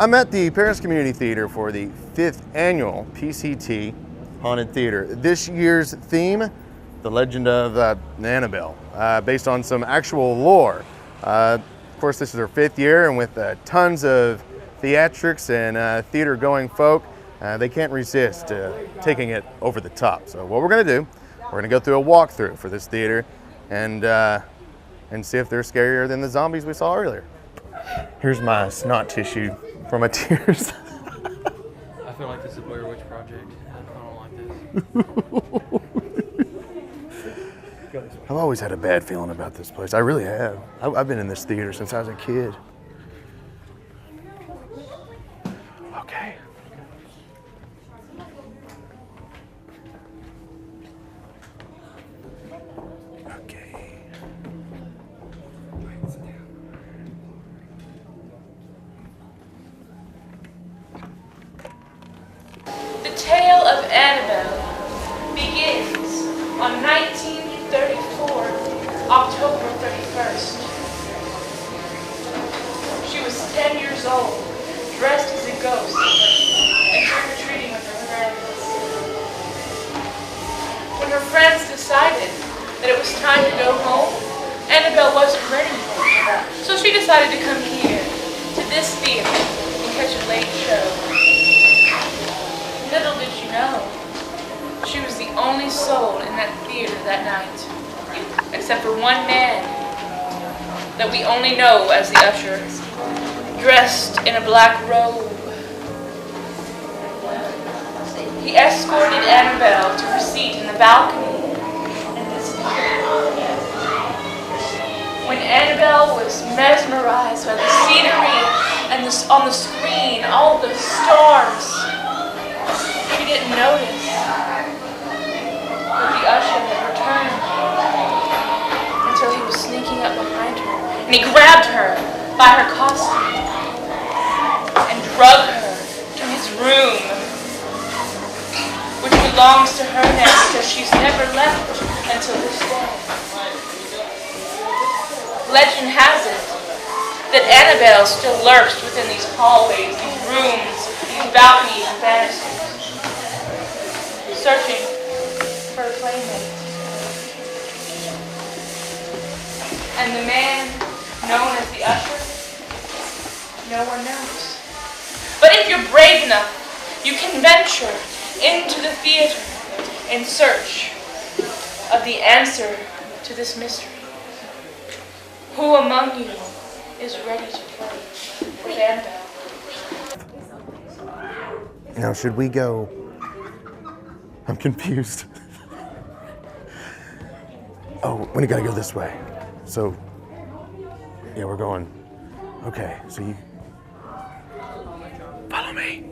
I'm at the Paris Community Theater for the 5th annual PCT Haunted Theater. This year's theme, the legend of Annabelle, based on some actual lore. Of course, this is our 5th year, and with tons of theatrics and theater-going folk, they can't resist taking it over the top. So what we're gonna do, we're gonna go through a walkthrough for this theater and see if they're scarier than the zombies we saw earlier. Here's my snot tissue for my tears. I feel like this is a Blair Witch Project. I don't like this. I've always had a bad feeling about this place. I really have. I've been in this theater since I was a kid. Okay. The tale of Annabelle begins on 1934, October 31st. She was 10 years old, dressed as a ghost, and trick-or-treating with her friends. When her friends decided that it was time to go home, Annabelle wasn't ready for it, so she decided to come here, to this theater, and catch a late show. Little did she know, she was the only soul in that theater that night, except for one man that we only know as the usher, dressed in a black robe. He escorted Annabelle to her seat in the balcony and disappeared. When Annabelle was mesmerized by the scenery and on the screen, all the stars, she didn't notice that the usher had returned until he was sneaking up behind her, and he grabbed her by her costume and drug her to his room, which belongs to her now because she's never left until this day. Legend has it that Annabelle still lurks within these hallways, these rooms, these balconies and banisters, searching for a playmate. And the man known as the usher, no one knows. But if you're brave enough, you can venture into the theater in search of the answer to this mystery. Who among you is ready to play with Annabelle? Now, should we go? I'm confused. Oh, we gotta go this way. So, yeah, we're going. Okay, so you follow me.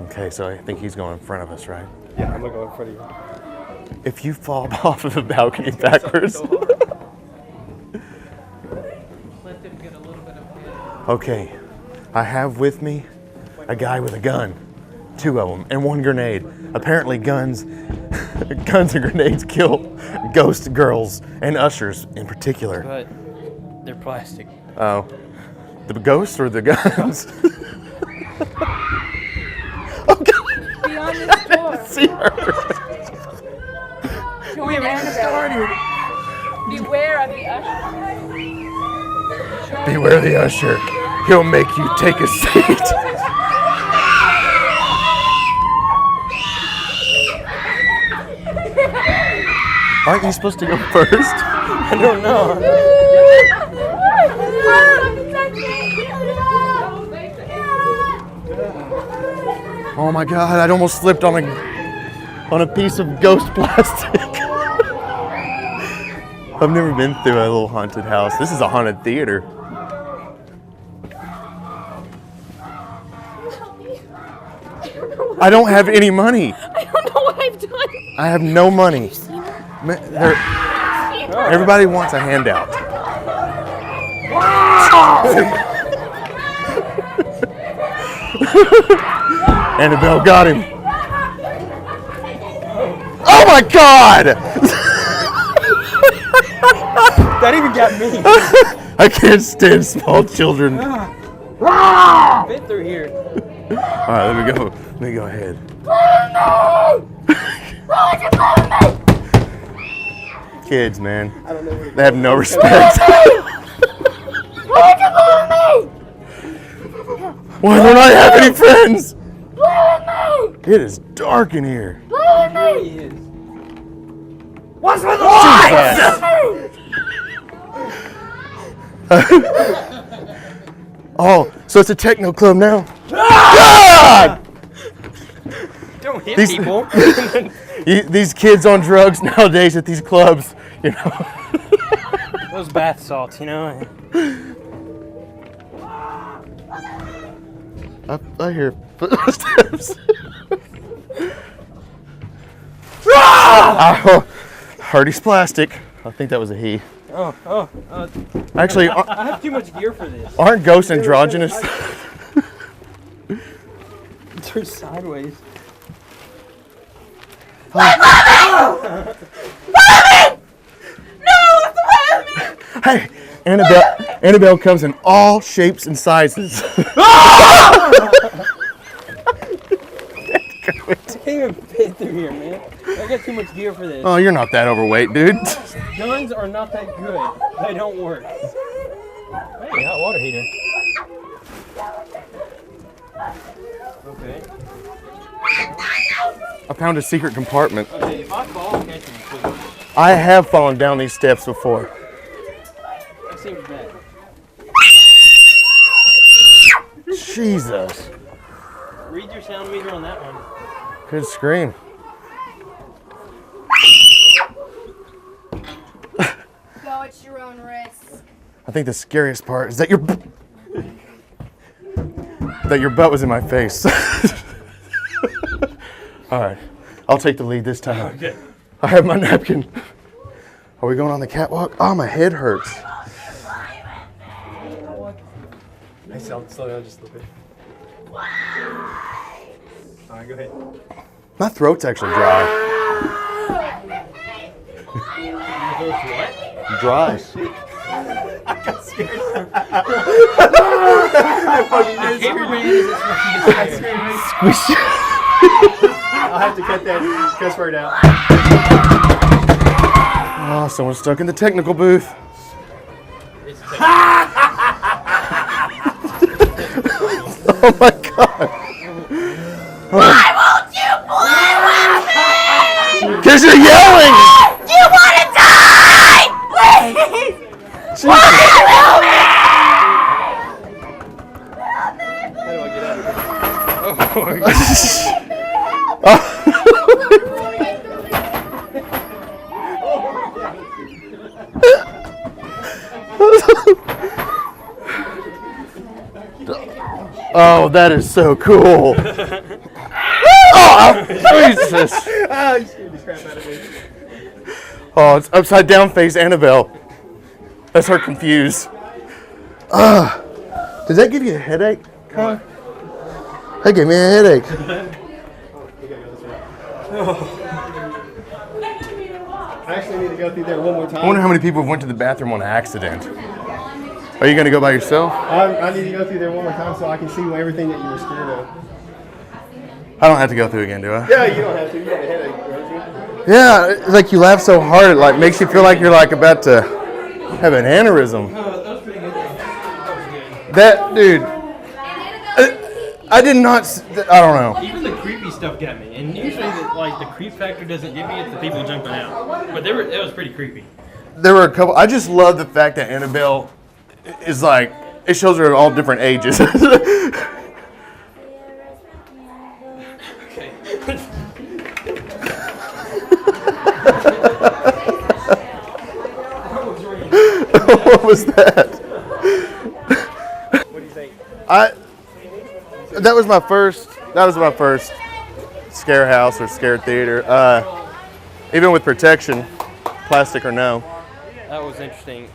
Okay, so I think he's going in front of us, right? Yeah, I'm gonna go in front of you. If you fall off of the balcony backwards. Let them get a little bit of wind. Okay, I have with me a guy with a gun, 2 of them, and 1 grenade. Apparently guns and grenades kill ghost girls and ushers in particular. But they're plastic. Oh, the ghosts or the guns? Oh God! Beyond this door, See her. join Annabelle. Beware of the usher. Beware the usher. He'll make you take a seat. Aren't you supposed to go first? I don't know. Oh my God, I'd almost slipped on a piece of ghost plastic. I've never been through a little haunted house. This is a haunted theater. I don't have any money. I don't know what I've done. I have no money. Everybody wants a handout. Annabelle got him. Oh my God! That even got me. I can't stand small children. Fit through here. All right, let me go ahead. Kids, man, they have no respect. Why don't I have any friends? It is dark in here. What's with the lights? Oh, so it's a techno club now? God! Don't hit These- people. These kids on drugs nowadays at these clubs, you know. Those bath salts, you know. I hear footsteps. Oh, Hardy's plastic. I think that was a he. Actually, I have too much gear for this. aren't ghosts androgynous? They're sideways. Hey, Annabelle comes in all shapes and sizes. I can't even fit through here, man. I got too much gear for this. Oh, you're not that overweight, dude. Guns are not that good. They don't work. Hey, hot water heater. Okay. I found a secret compartment. Okay, if I fall, catch me, please. I have fallen down these steps before. That seems bad. Jesus. Read your sound meter on that one. Good scream. Go at your own risk. I think the scariest part is that your butt was in my face. All right, I'll take the lead this time. Okay. I have my napkin. Are we going on the catwalk? Oh, my head hurts. Hey, slow down just a little bit. All right, go ahead. My throat's actually dry. What? Dry. Cameraman is Squish. I'll have to cut that cuss word out. Oh, someone's stuck in the technical booth. Oh my God. Why won't you play with me? Because you're yelling! You want to die? Please! How do I get out of here? Oh, that is so cool. Oh, Jesus. Ah, you scared the crap out of me. Oh, it's upside down face Annabelle. That's her confused. Does that give you a headache, Con? That gave me a headache. I actually need to go through there one more I time. wonder how many people went to the bathroom on accident. Are you going to go by yourself? I need to go through there one more time so I can see everything that you were scared of. I don't have to go through again, do I? Yeah, you don't have to. You got a headache, don't you? Yeah, it's like you laugh so hard, it like makes you feel like you're like about to have an aneurysm. that was pretty good. That was good. That, dude, I did not, I don't know. Even the creepy stuff got me. And usually, the creep factor doesn't get me. It's the people jumping out. But it was pretty creepy. There were a couple, I just love the fact that Annabelle is like, it shows her at all different ages. Okay. What was that? What do you think? That was my first scare house or scare theater. Even with protection, plastic or no. That was interesting.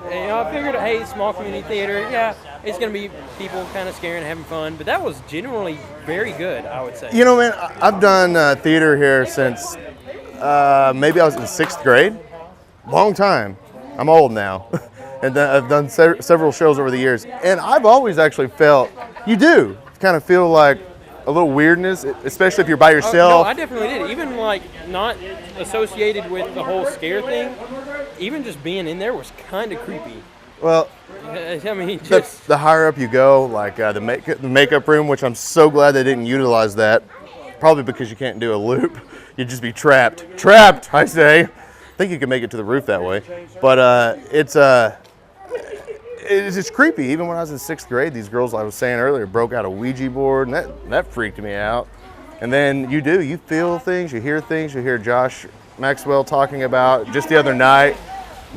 I figured, hey, small community theater, yeah, it's going to be people kind of scaring and having fun, but that was genuinely very good, I would say. You know, man, I've done theater here since maybe I was in 6th grade. Long time. I'm old now. and I've done several shows over the years, and I've always actually felt you do kind of feel like a little weirdness, especially if you're by yourself. No, I definitely did. Even like not associated with the whole scare thing, even just being in there was kind of creepy. Well, I mean, just the higher up you go, like the makeup room, which I'm so glad they didn't utilize that. Probably because you can't do a loop. You'd just be trapped. Trapped, I say. I think you can make it to the roof that way. But it's just creepy. Even when I was in 6th grade, these girls I was saying earlier broke out a Ouija board, and that freaked me out. And then you feel things, you hear Josh Maxwell talking about just the other night,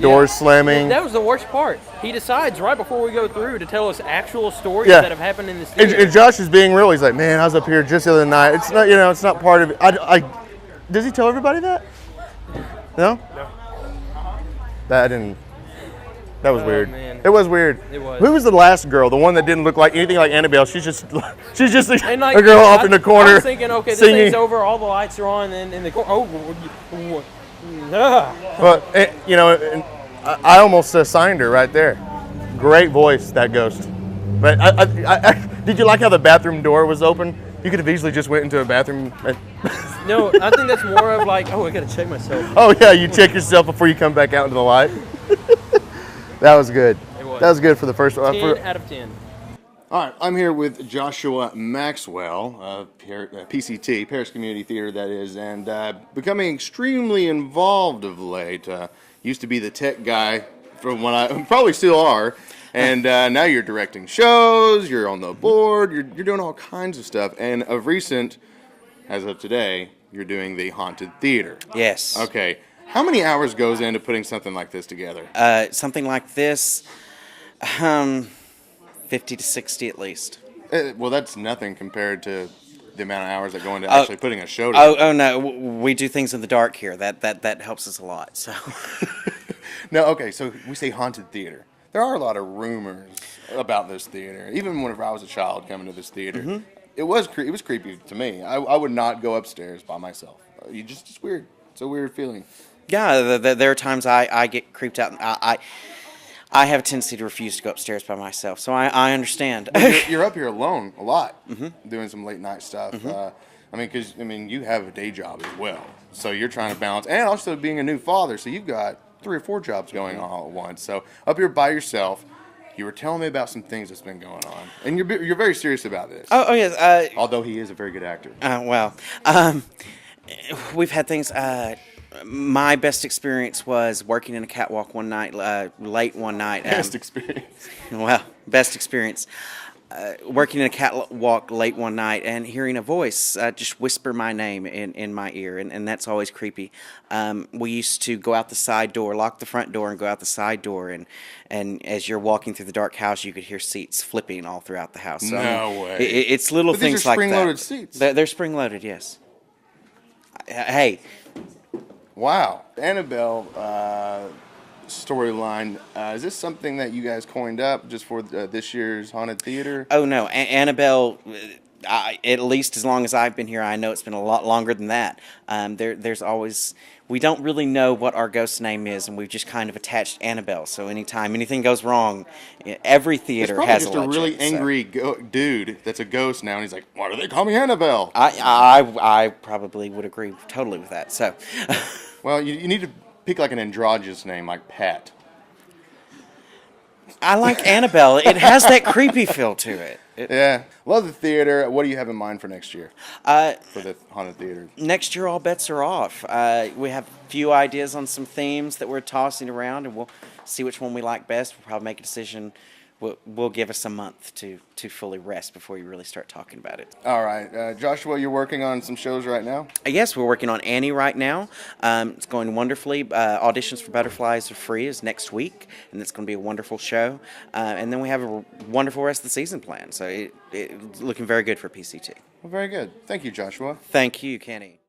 doors slamming. That was the worst part. He decides right before we go through to tell us actual stories that have happened in this theater. And Josh is being real. He's like, man, I was up here just the other night. It's not, it's not part of it. Does he tell everybody that? No? No. That was weird. Man. It was weird. It was. Who was the last girl? The one that didn't look like anything like Annabelle. She's just a girl off in the I corner. was thinking, okay, this singing. thing's over, all the lights are on, and in the corner. But I almost signed her right there. Great voice, that ghost. But did you like how the bathroom door was open? You could have easily just went into a bathroom. No, I think that's more of like, I gotta check myself. Oh yeah, you check yourself before you come back out into the light. That was good. It was. That was good for the first one. 10 out of 10. All right, I'm here with Joshua Maxwell of PCT, Paris Community Theater, that is, and becoming extremely involved of late. Used to be the tech guy from when I probably still are, and now you're directing shows, you're on the board, you're doing all kinds of stuff, and of recent, as of today, you're doing the Haunted Theater. Yes. Okay. How many hours goes into putting something like this together? Something like this, 50 to 60 at least. Well, that's nothing compared to the amount of hours that go into actually putting a show together. Oh no, we do things in the dark here. That helps us a lot. So. No, okay. So we say haunted theater. There are a lot of rumors about this theater. Even whenever I was a child coming to this theater, it was creepy to me. I would not go upstairs by myself. It's weird. It's a weird feeling. Yeah, there are times I get creeped out. I have a tendency to refuse to go upstairs by myself, so I understand. Well, you're up here alone a lot, doing some late night stuff. Because you have a day job as well, so you're trying to balance, and also being a new father, so you've got 3 or 4 jobs going on all at once. So up here by yourself, you were telling me about some things that's been going on, and you're very serious about this. Oh yes. Although he is a very good actor. We've had things. My best experience was working in a catwalk one night, late one night. Best experience. Well, best experience. Working in a catwalk late one night and hearing a voice just whisper my name in my ear, and that's always creepy. We used to go out the side door, lock the front door, and go out the side door, and as you're walking through the dark house, you could hear seats flipping all throughout the house. So, No way. It's little But things these are like that. spring-loaded seats. They're spring-loaded, yes. Hey. Wow. Annabelle storyline. Is this something that you guys coined up just for this year's Haunted Theater? Oh, no. Annabelle, at least as long as I've been here, I know it's been a lot longer than that. There's always... We don't really know what our ghost name is, and we've just kind of attached Annabelle. So anytime anything goes wrong, every theater has a legend. It's probably just a really angry dude that's a ghost now, and he's like, why do they call me Annabelle? I probably would agree totally with that. So, well, you need to pick like an androgynous name, like Pat. I like Annabelle. It has that creepy feel to it. Yeah. Love the theater. What do you have in mind for next year? For the Haunted Theater? Next year, all bets are off. We have a few ideas on some themes that we're tossing around, and we'll see which one we like best. We'll probably make a decision. We'll give us a month to fully rest before you really start talking about it. All right. Joshua, you're working on some shows right now? Yes, we're working on Annie right now. It's going wonderfully. Auditions for Butterflies are free is next week, and it's going to be a wonderful show. And then we have a wonderful rest of the season planned. So it's looking very good for PCT. Well, very good. Thank you, Joshua. Thank you, Kenny.